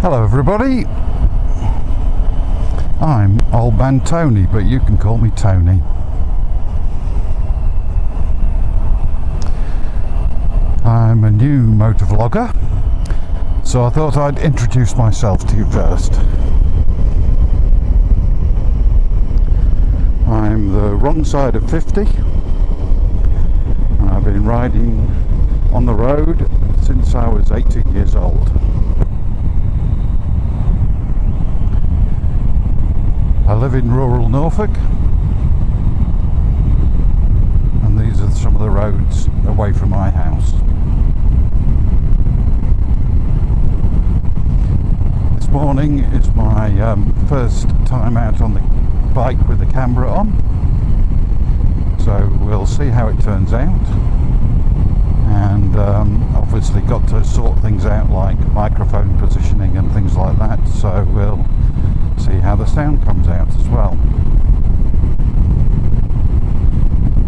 Hello everybody, I'm Old Man Tony, but you can call me Tony. I'm a new motor vlogger, so I thought I'd introduce myself to you first. I'm the wrong side of 50 and I've been riding on the road since I was 18 years old. I live in rural Norfolk, and these are some of the roads away from my house. This morning is my first time out on the bike with the camera on, so we'll see how it turns out. And obviously got to sort things out like microphone positioning and things like that, so we'll see how the sound comes out as well.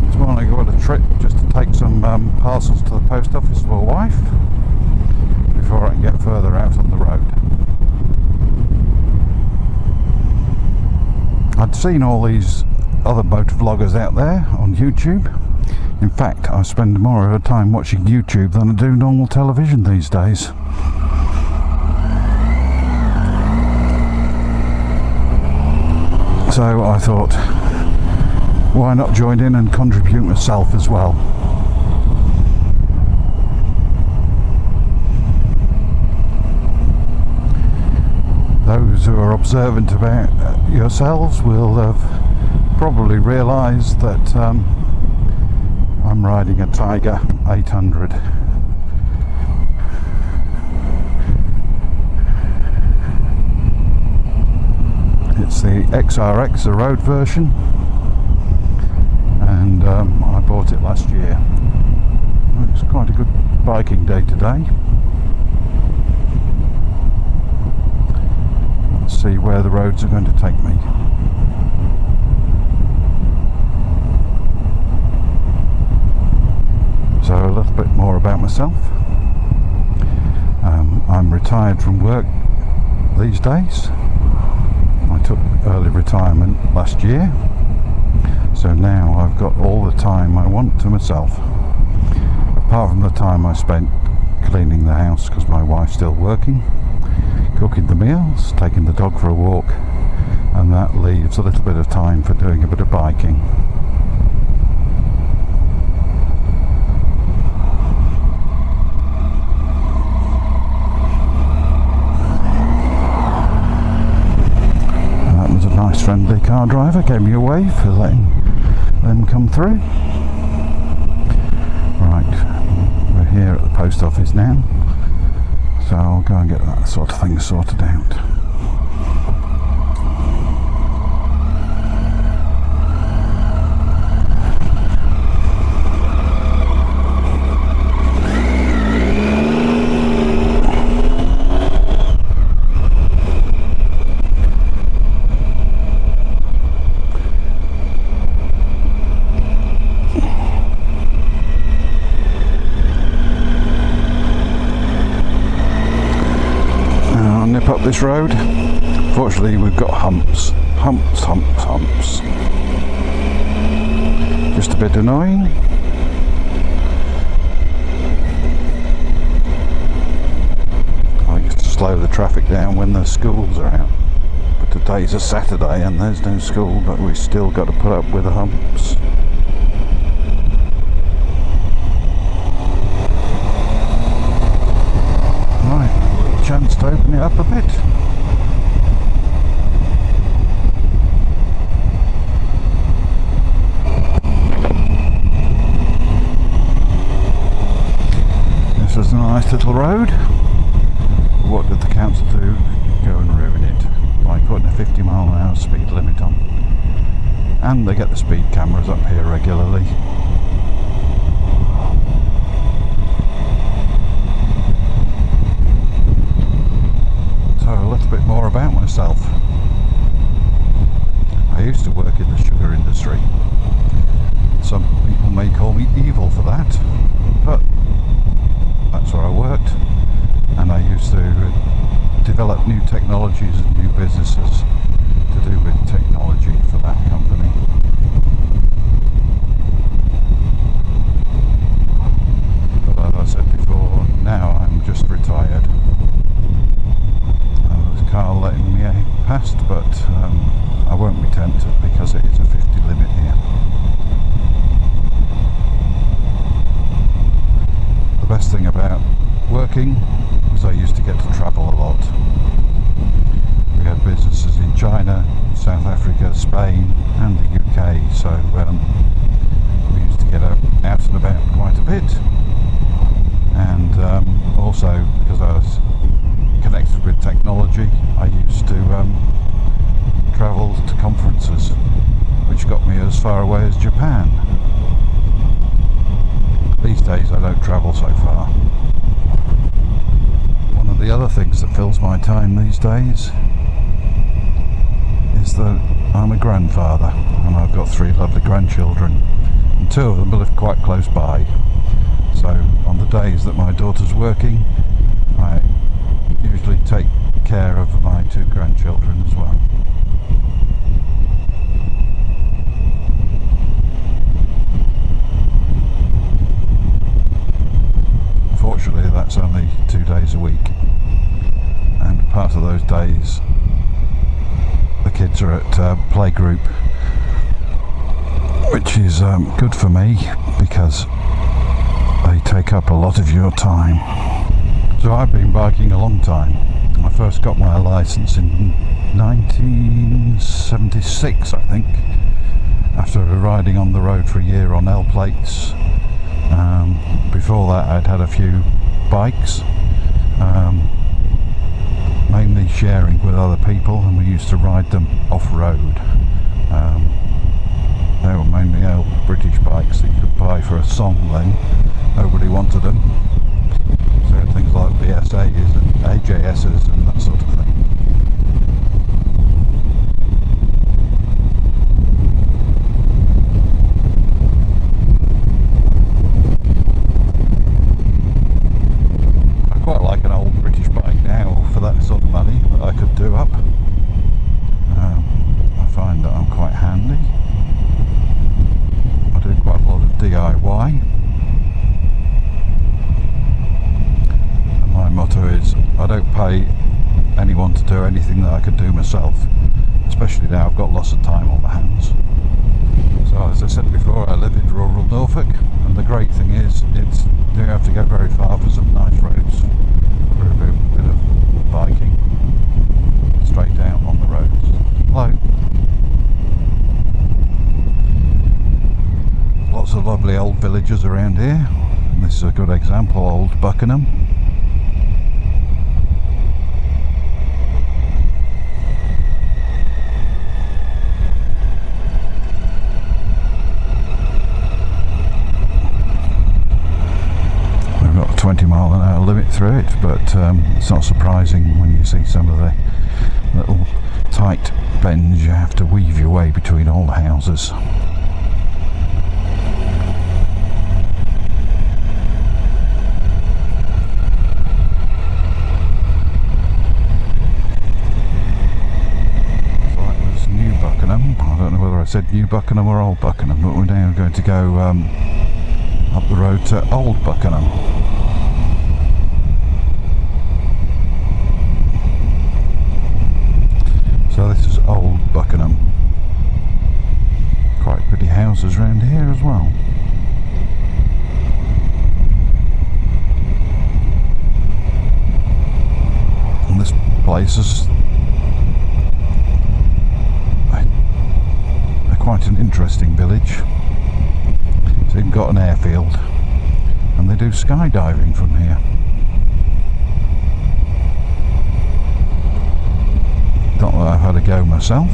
This morning I got a trip just to take some parcels to the post office for my wife before I can get further out on the road. I'd seen all these other motor vloggers out there on YouTube. In fact, I spend more of the time watching YouTube than I do normal television these days. So I thought, why not join in and contribute myself as well? Those who are observant about yourselves will have probably realised that I'm riding a Tiger 800. It's the XRX, the road version, and I bought it last year. It's quite a good biking day today. Let's see where the roads are going to take me. So a little bit more about myself. I'm retired from work these days. I took early retirement last year, so now I've got all the time I want to myself, apart from the time I spent cleaning the house because my wife's still working, cooking the meals, taking the dog for a walk, and that leaves a little bit of time for doing a bit of biking. Nice friendly car driver gave me a wave for letting them come through. Right, we're here at the post office now, so I'll go and get that sort of thing sorted out. Up this road, fortunately we've got humps, just a bit annoying. I used to slow the traffic down when the schools are out, but today's a Saturday and there's no school, but we still got to put up with the humps. Chance to open it up a bit. This is a nice little road. What did the council do? Go and ruin it by putting a 50-mile-an-hour speed limit on. And they get the speed cameras up here regularly. A little bit more about myself. I used to work in the sugar industry. Some people may call me evil for that, but that's where I worked, and I used to develop new technologies and new businesses to do with technology for that company. But as I said before, now I'm just retired. There's a car letting me past, but I won't be tempted because it is a 50 limit here. The best thing about working was I used to get to travel a lot. We had businesses in China, South Africa, Spain and the UK, so we used to get out and about quite a bit. And also, because I was connected with technology, I used to travel to conferences, which got me as far away as Japan. These days I don't travel so far. One of the other things that fills my time these days is that I'm a grandfather, and I've got 3 lovely grandchildren, and 2 of them live quite close by. So on the days that my daughter's working, I usually take care of my 2 grandchildren as well. Fortunately, that's only 2 days a week, and part of those days the kids are at playgroup, which is good for me because they take up a lot of your time. So I've been biking a long time. I first got my licence in 1976, I think, after riding on the road for a year on L plates. Before that I'd had a few bikes, mainly sharing with other people, and we used to ride them off-road. They were mainly old British bikes that you could buy for a song then. Nobody wanted them. So things like BSAs and AJSs and that sort of thing. I quite like an old British bike now for that sort of money that I could do up. I find that I'm quite handy. I do quite a lot of DIY. My motto is I don't pay anyone to do anything that I could do myself, especially now I've got lots of time on my hands. So as I said before, I live in rural Norfolk, and the great thing is you don't have to go very far for some nice roads for a bit of biking, straight down on the roads. Hello. Lots of lovely old villages around here, and this is a good example, Old Buckingham. We've got a 20-mile-an-hour limit through it, but it's not surprising when you see some of the little tight bends you have to weave your way between all the houses. I don't know whether I said New Buckingham or Old Buckingham, but we're now going to go up the road to Old Buckingham. So this is Old Buckingham. Quite pretty houses around here as well. And this place is quite an interesting village. It's even got an airfield, and they do skydiving from here. Not that I've had a go myself,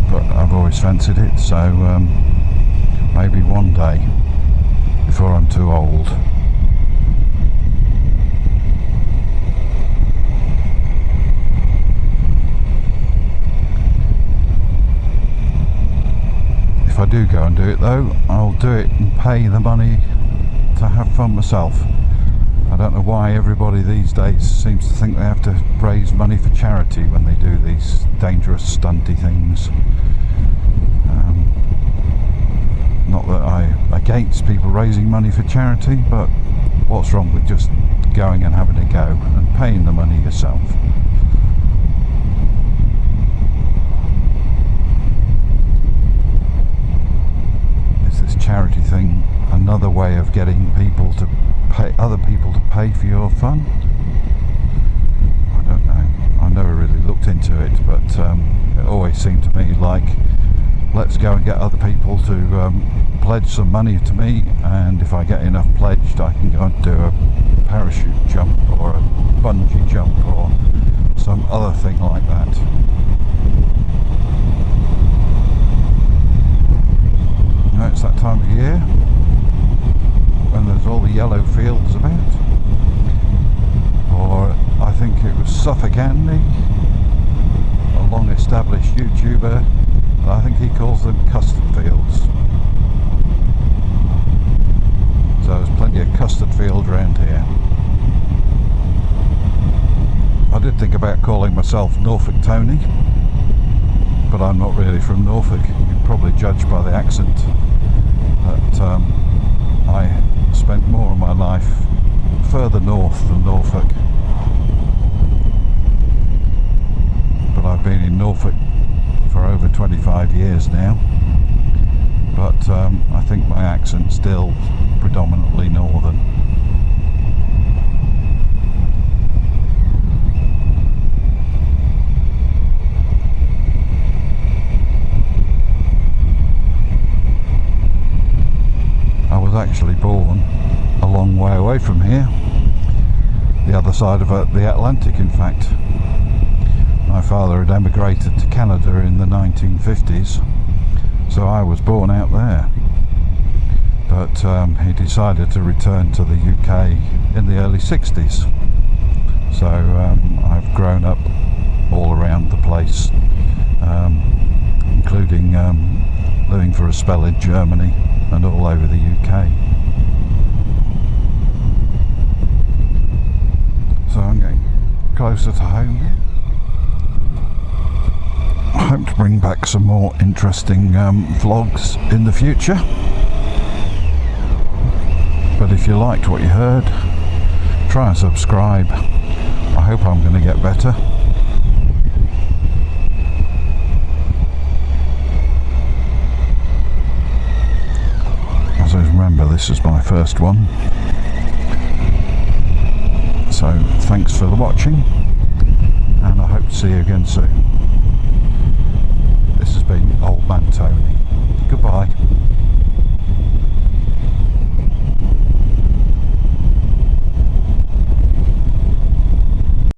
but I've always fancied it, so maybe one day, before I'm too old. If I do go and do it though, I'll do it and pay the money to have fun myself. I don't know why everybody these days seems to think they have to raise money for charity when they do these dangerous stunty things. Not that I'm against people raising money for charity, but what's wrong with just going and having a go and paying the money yourself? Is this charity thing another way of getting people to pay, other people to pay for your fun? I don't know. I've never really looked into it, but it always seemed to me like, let's go and get other people to pledge some money to me, and if I get enough pledged I can go and do a parachute jump or a bungee jump or some other thing like that. You know, it's that time of year when there's all the yellow fields about. Or I think it was Suffolk Andy, a long established YouTuber, I think he calls them custard fields. So there's plenty of custard fields around here. I did think about calling myself Norfolk Tony, but I'm not really from Norfolk. You can probably judge by the accent that I spent more of my life further north than Norfolk. But I've been in Norfolk for over 25 years now, but I think my accent's still predominantly northern. I was actually born a long way away from here, the other side of the Atlantic in fact. My father had emigrated to Canada in the 1950s, so I was born out there. But he decided to return to the UK in the early 60s. So I've grown up all around the place, including living for a spell in Germany and all over the UK. So I'm getting closer to home here. I hope to bring back some more interesting vlogs in the future. But if you liked what you heard, try and subscribe. I hope I'm going to get better. As I remember, this is my first one. So thanks for watching, and I hope to see you again soon. This has been Old Man Tony.